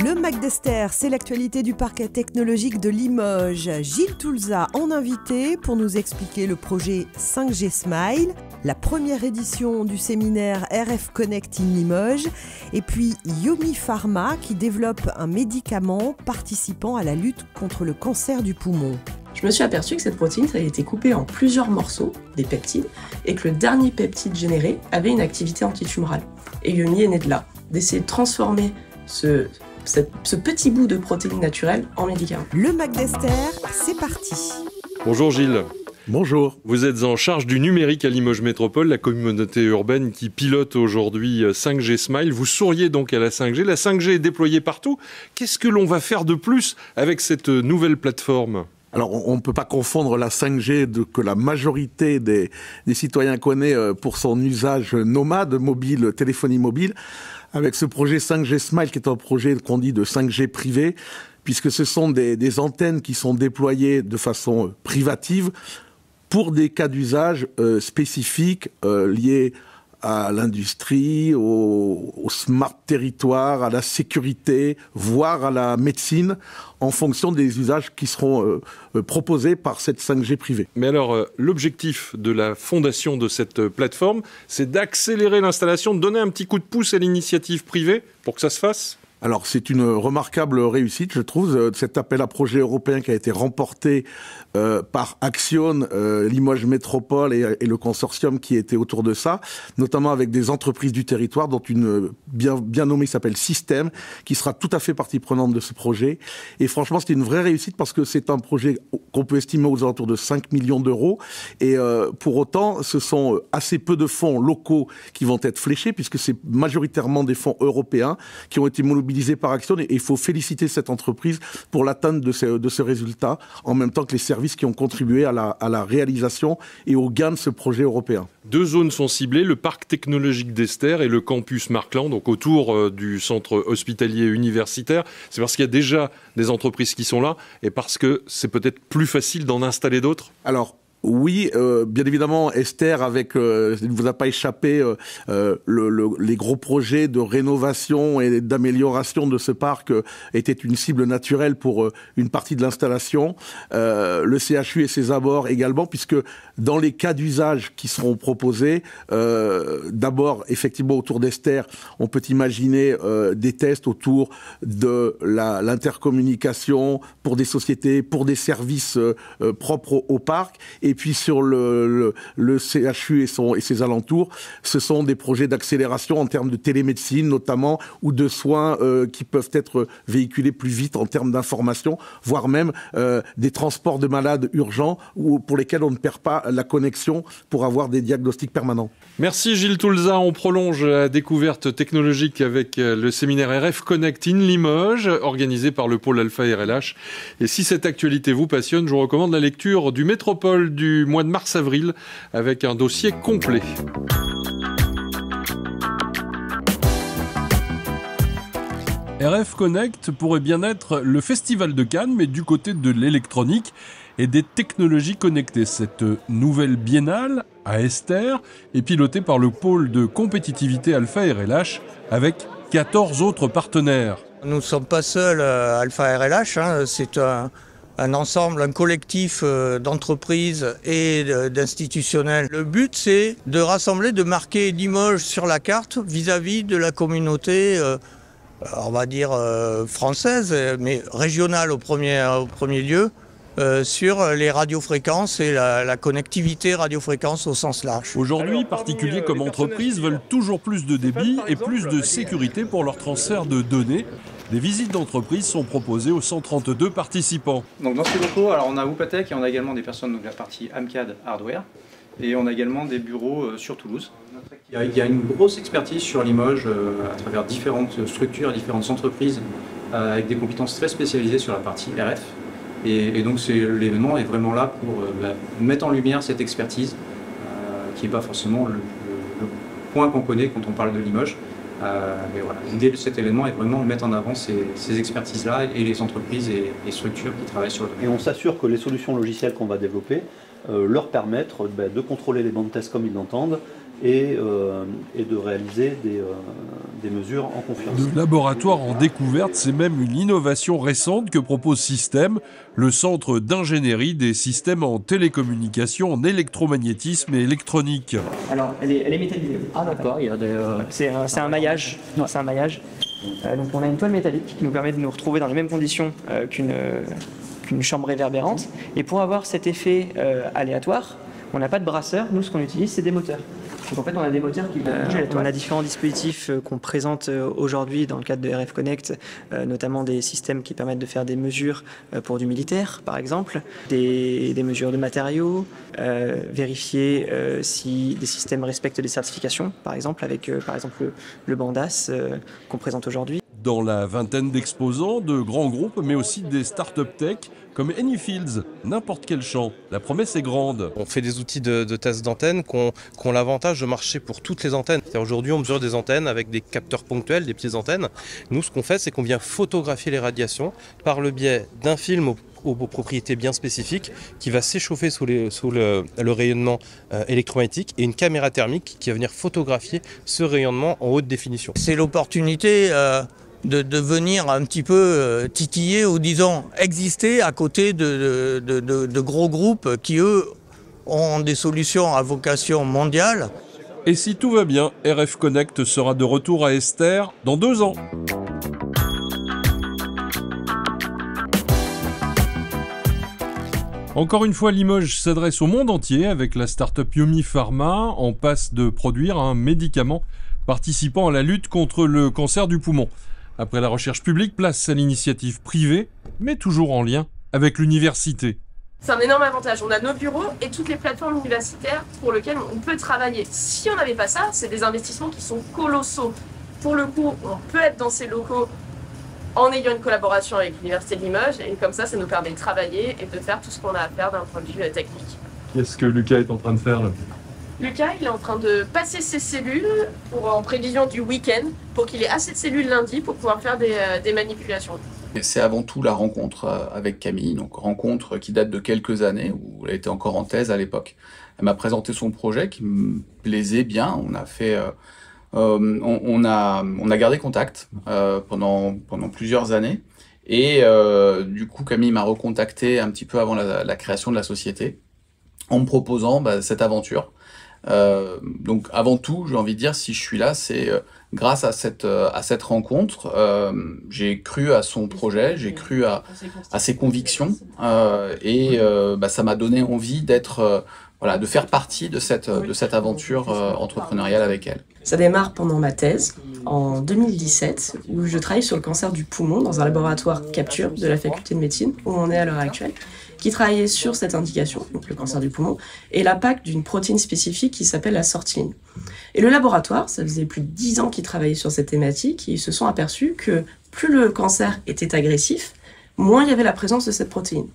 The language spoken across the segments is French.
Le Mac d'Esther, c'est l'actualité du parc technologique de Limoges. Gilles Toulza en invité pour nous expliquer le projet 5G Smile, la première édition du séminaire RF Connect in Limoges, et puis Yomi Pharma qui développe un médicament participant à la lutte contre le cancer du poumon. Je me suis aperçu que cette protéine ça a été coupée en plusieurs morceaux, des peptides, et que le dernier peptide généré avait une activité antitumorale. Et Yomi est né de là, d'essayer de transformer ce petit bout de protéine naturelle en médicament. Le Mac d'Esther, c'est parti. Bonjour Gilles. Bonjour. Vous êtes en charge du numérique à Limoges Métropole, la communauté urbaine qui pilote aujourd'hui 5G Smile. Vous souriez donc à la 5G. La 5G est déployée partout. Qu'est-ce que l'on va faire de plus avec cette nouvelle plateforme ? Alors, on ne peut pas confondre la 5G que la majorité des citoyens connaît pour son usage nomade, mobile, téléphonie mobile, avec ce projet 5G Smile qui est un projet qu'on dit de 5G privé, puisque ce sont des antennes qui sont déployées de façon privative pour des cas d'usage spécifiques liés à l'industrie, au smart territoire, à la sécurité, voire à la médecine, en fonction des usages qui seront proposés par cette 5G privée. Mais alors, l'objectif de la fondation de cette plateforme, c'est d'accélérer l'installation, de donner un petit coup de pouce à l'initiative privée pour que ça se fasse ? Alors, c'est une remarquable réussite, je trouve, cet appel à projet européen qui a été remporté par Axione, Limoges Métropole et le consortium qui était autour de ça, notamment avec des entreprises du territoire, dont une bien nommée s'appelle Système, qui sera tout à fait partie prenante de ce projet. Et franchement, c'était une vraie réussite parce que c'est un projet qu'on peut estimer aux alentours de 5 millions d'euros. Et pour autant, ce sont assez peu de fonds locaux qui vont être fléchés, puisque c'est majoritairement des fonds européens qui ont été mobilisés par Axione. Et il faut féliciter cette entreprise pour l'atteinte de ce résultat, en même temps que les services qui ont contribué à la réalisation et au gain de ce projet européen. 2 zones sont ciblées, le parc technologique d'Esther et le campus Markland, donc autour du centre hospitalier universitaire. C'est parce qu'il y a déjà des entreprises qui sont là et parce que c'est peut-être plus facile d'en installer d'autres ? Alors, oui, bien évidemment, Esther, il ne vous a pas échappé les gros projets de rénovation et d'amélioration de ce parc était une cible naturelle pour une partie de l'installation. Le CHU et ses abords également, puisque dans les cas d'usage qui seront proposés, d'abord, effectivement, autour d'Esther, on peut imaginer des tests autour de l'intercommunication pour des sociétés, pour des services propres au parc. Et puis sur le CHU et ses alentours, ce sont des projets d'accélération en termes de télémédecine notamment, ou de soins qui peuvent être véhiculés plus vite en termes d'information, voire même des transports de malades urgents ou pour lesquels on ne perd pas la connexion pour avoir des diagnostics permanents. Merci Gilles Toulza. On prolonge la découverte technologique avec le séminaire RF Connect in Limoges, organisé par le pôle Alpha RLH. Et si cette actualité vous passionne, je vous recommande la lecture du Métropole du mois de mars-avril avec un dossier complet. RF Connect pourrait bien être le festival de Cannes, mais du côté de l'électronique et des technologies connectées. Cette nouvelle biennale à Esther est pilotée par le pôle de compétitivité Alpha RLH avec 14 autres partenaires. Nous ne sommes pas seuls à Alpha RLH, c'est un ensemble, un collectif d'entreprises et d'institutionnels. Le but, c'est de rassembler, de marquer Limoges sur la carte vis-à-vis de la communauté, on va dire française, mais régionale au premier lieu, sur les radiofréquences et la connectivité radiofréquence au sens large. Aujourd'hui, particuliers comme entreprises veulent toujours plus de débit et plus de sécurité pour leur transfert de données. Des visites d'entreprise sont proposées aux 132 participants. Donc dans ces locaux, alors on a Oupatec et on a également des personnes de la partie AMCAD Hardware et on a également des bureaux sur Toulouse. Il y a une grosse expertise sur Limoges à travers différentes structures, différentes entreprises avec des compétences très spécialisées sur la partie RF. Et donc l'événement est vraiment là pour mettre en lumière cette expertise qui n'est pas forcément le point qu'on connaît quand on parle de Limoges. Mais voilà, l'idée de cet événement est vraiment de mettre en avant ces expertises-là et les entreprises et structures qui travaillent sur le domaine. Et on s'assure que les solutions logicielles qu'on va développer leur permettre de contrôler les bancs de test comme ils l'entendent et de réaliser des mesures en confiance. De laboratoire en découverte, c'est même une innovation récente que propose Système, le centre d'ingénierie des systèmes en télécommunication, en électromagnétisme et électronique. Alors, elle est métallisée. Ah d'accord, c'est un maillage. C'est un maillage. Donc on a une toile métallique qui nous permet de nous retrouver dans les mêmes conditions qu'une chambre réverbérante. Et pour avoir cet effet aléatoire, on n'a pas de brasseur. Nous, ce qu'on utilise, c'est des moteurs. Donc en fait, on a des moteurs qui bougent. On a différents dispositifs qu'on présente aujourd'hui dans le cadre de RF Connect, notamment des systèmes qui permettent de faire des mesures pour du militaire, par exemple, des mesures de matériaux, vérifier si des systèmes respectent des certifications, par exemple, avec par exemple le Bandas qu'on présente aujourd'hui. Dans la vingtaine d'exposants, de grands groupes, mais aussi des start-up tech, comme Anyfields, n'importe quel champ. La promesse est grande. On fait des outils de test d'antenne qui ont l'avantage de marcher pour toutes les antennes. Aujourd'hui, on mesure des antennes avec des capteurs ponctuels, des petites antennes. Nous, ce qu'on fait, c'est qu'on vient photographier les radiations par le biais d'un film aux propriétés bien spécifiques qui va s'échauffer sous le rayonnement électromagnétique et une caméra thermique qui va venir photographier ce rayonnement en haute définition. C'est l'opportunité de venir un petit peu titiller ou disons exister à côté de gros groupes qui eux ont des solutions à vocation mondiale. Et si tout va bien, RF Connect sera de retour à Esther dans 2 ans. Encore une fois, Limoges s'adresse au monde entier avec la start-up Yomi Pharma, en passe de produire un médicament participant à la lutte contre le cancer du poumon. Après la recherche publique, place à l'initiative privée, mais toujours en lien avec l'université. C'est un énorme avantage. On a nos bureaux et toutes les plateformes universitaires pour lesquelles on peut travailler. Si on n'avait pas ça, c'est des investissements qui sont colossaux. Pour le coup, on peut être dans ces locaux en ayant une collaboration avec l'Université de Limoges, et comme ça nous permet de travailler et de faire tout ce qu'on a à faire d'un point de vue technique. Qu'est-ce que Lucas est en train de faire là ? Lucas, il est en train de passer ses cellules en prévision du week-end pour qu'il ait assez de cellules lundi pour pouvoir faire des manipulations. C'est avant tout la rencontre avec Camille, donc rencontre qui date de quelques années, où elle était encore en thèse à l'époque. Elle m'a présenté son projet qui me plaisait bien. On a fait, on a gardé contact pendant plusieurs années. Et du coup, Camille m'a recontacté un petit peu avant la création de la société en me proposant cette aventure. Donc avant tout, j'ai envie de dire, si je suis là, c'est grâce à cette rencontre. J'ai cru à son projet, j'ai cru à ses convictions, et ça m'a donné envie de faire partie de cette aventure entrepreneuriale avec elle. Ça démarre pendant ma thèse, en 2017, où je travaille sur le cancer du poumon dans un laboratoire Capture de la faculté de médecine, où on est à l'heure actuelle, qui travaillait sur cette indication, donc le cancer du poumon, et l'impact d'une protéine spécifique qui s'appelle la sortiline. Et le laboratoire, ça faisait plus de 10 ans qu'ils travaillaient sur cette thématique, et ils se sont aperçus que plus le cancer était agressif, moins il y avait la présence de cette protéine.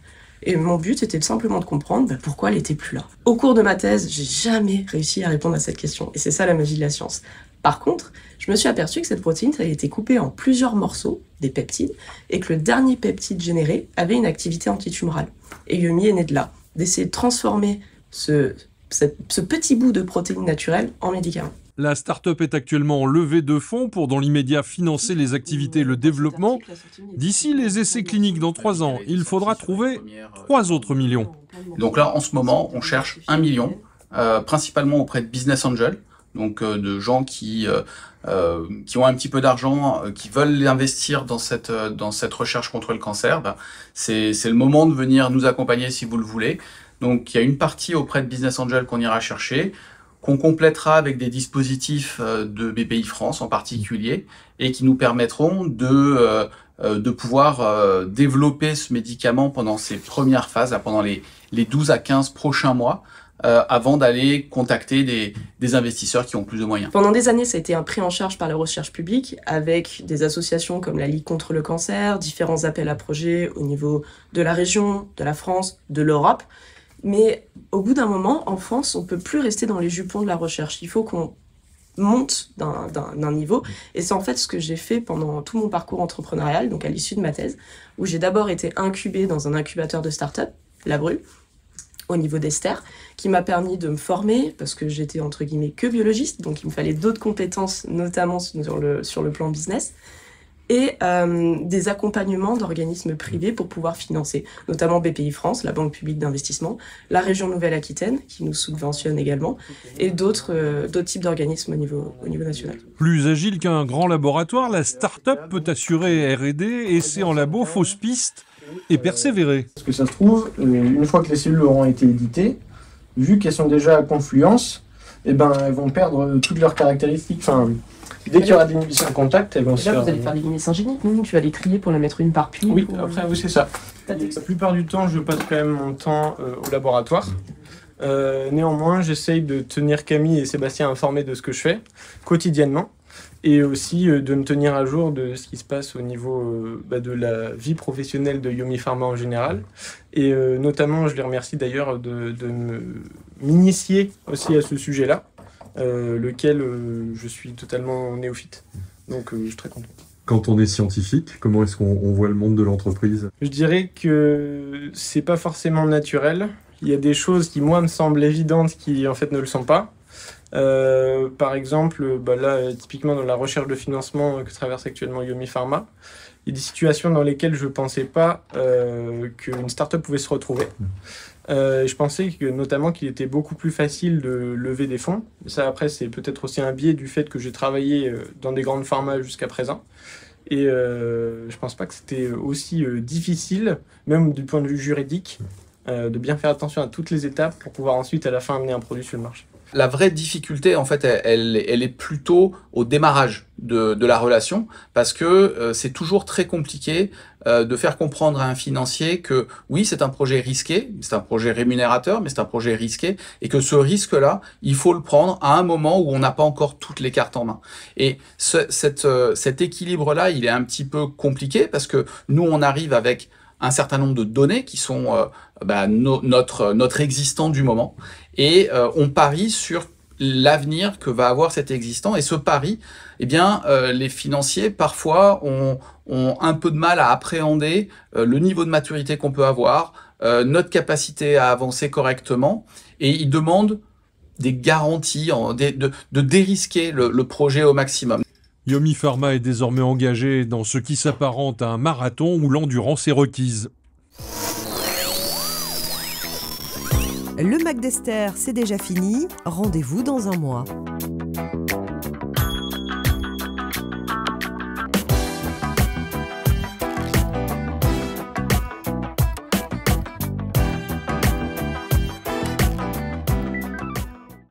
Et mon but était simplement de comprendre pourquoi elle n'était plus là. Au cours de ma thèse, j'ai jamais réussi à répondre à cette question, et c'est ça la magie de la science. Par contre, je me suis aperçu que cette protéine, ça avait été coupée en plusieurs morceaux, des peptides, et que le dernier peptide généré avait une activité antitumorale. Et Yomi est né de là, d'essayer de transformer ce petit bout de protéine naturelle en médicament. La start-up est actuellement en levée de fonds pour, dans l'immédiat, financer les activités et le développement. D'ici les essais cliniques dans 3 ans, il faudra trouver 3 autres millions. Donc là, en ce moment, on cherche 1 million, principalement auprès de business angels, donc de gens qui ont un petit peu d'argent, qui veulent investir dans cette recherche contre le cancer. C'est le moment de venir nous accompagner si vous le voulez. Donc il y a une partie auprès de business angels qu'on ira chercher, qu'on complétera avec des dispositifs de BPI France en particulier, et qui nous permettront de pouvoir développer ce médicament pendant ses premières phases, pendant les 12 à 15 prochains mois, avant d'aller contacter des investisseurs qui ont plus de moyens. Pendant des années, ça a été pris en charge par la recherche publique, avec des associations comme la Ligue contre le cancer, différents appels à projets au niveau de la région, de la France, de l'Europe. Mais au bout d'un moment, en France, on ne peut plus rester dans les jupons de la recherche. Il faut qu'on monte d'un niveau. Et c'est en fait ce que j'ai fait pendant tout mon parcours entrepreneurial, donc à l'issue de ma thèse, où j'ai d'abord été incubée dans un incubateur de start-up, La Bru, au niveau d'Ester, qui m'a permis de me former, parce que j'étais entre guillemets que biologiste, donc il me fallait d'autres compétences, notamment sur le plan business, et des accompagnements d'organismes privés pour pouvoir financer, notamment BPI France, la Banque publique d'investissement, la région Nouvelle-Aquitaine, qui nous subventionne également, et d'autres types d'organismes au niveau national. Plus agile qu'un grand laboratoire, la start-up peut assurer R&D, essais en labo, fausses pistes et persévérer. Parce que ça se trouve, une fois que les cellules auront été éditées, vu qu'elles sont déjà à confluence, elles vont perdre toutes leurs caractéristiques. Enfin, dès qu'il y aura de l'inhibition de contact, elles vont se faire... Vous allez faire des luminescents géniques, non? Tu vas les trier pour la mettre une par puits? Oui, après, oui, c'est ça. La plupart du temps, je passe quand même mon temps au laboratoire. Néanmoins, j'essaye de tenir Camille et Sébastien informés de ce que je fais quotidiennement. Et aussi de me tenir à jour de ce qui se passe au niveau de la vie professionnelle de Yomi Pharma en général. Et notamment, je les remercie d'ailleurs de m'initier aussi à ce sujet-là, lequel je suis totalement néophyte. Donc je suis très content. Quand on est scientifique, comment est-ce qu'on voit le monde de l'entreprise? Je dirais que c'est pas forcément naturel. Il y a des choses qui, moi, me semblent évidentes qui, en fait, ne le sont pas. Par exemple, là, typiquement dans la recherche de financement que traverse actuellement Yomi Pharma, il y a des situations dans lesquelles je ne pensais pas qu'une start-up pouvait se retrouver. Je pensais notamment qu'il était beaucoup plus facile de lever des fonds. Ça, après, c'est peut-être aussi un biais du fait que j'ai travaillé dans des grandes pharma jusqu'à présent. Et je ne pense pas que c'était aussi difficile, même du point de vue juridique, de bien faire attention à toutes les étapes pour pouvoir ensuite, à la fin, amener un produit sur le marché. La vraie difficulté, en fait, elle est plutôt au démarrage de la relation, parce que c'est toujours très compliqué de faire comprendre à un financier que oui, c'est un projet risqué, c'est un projet rémunérateur, mais c'est un projet risqué, et que ce risque-là, il faut le prendre à un moment où on n'a pas encore toutes les cartes en main. Et cet équilibre-là, il est un petit peu compliqué, parce que nous, on arrive avec un certain nombre de données qui sont notre existant du moment, et on parie sur l'avenir que va avoir cet existant. Et ce pari, les financiers parfois ont un peu de mal à appréhender le niveau de maturité qu'on peut avoir, notre capacité à avancer correctement, et ils demandent des garanties, de dérisquer le projet au maximum. Yomi Pharma est désormais engagé dans ce qui s'apparente à un marathon où l'endurance est requise. Le Mac d'Ester, c'est déjà fini. Rendez-vous dans un mois.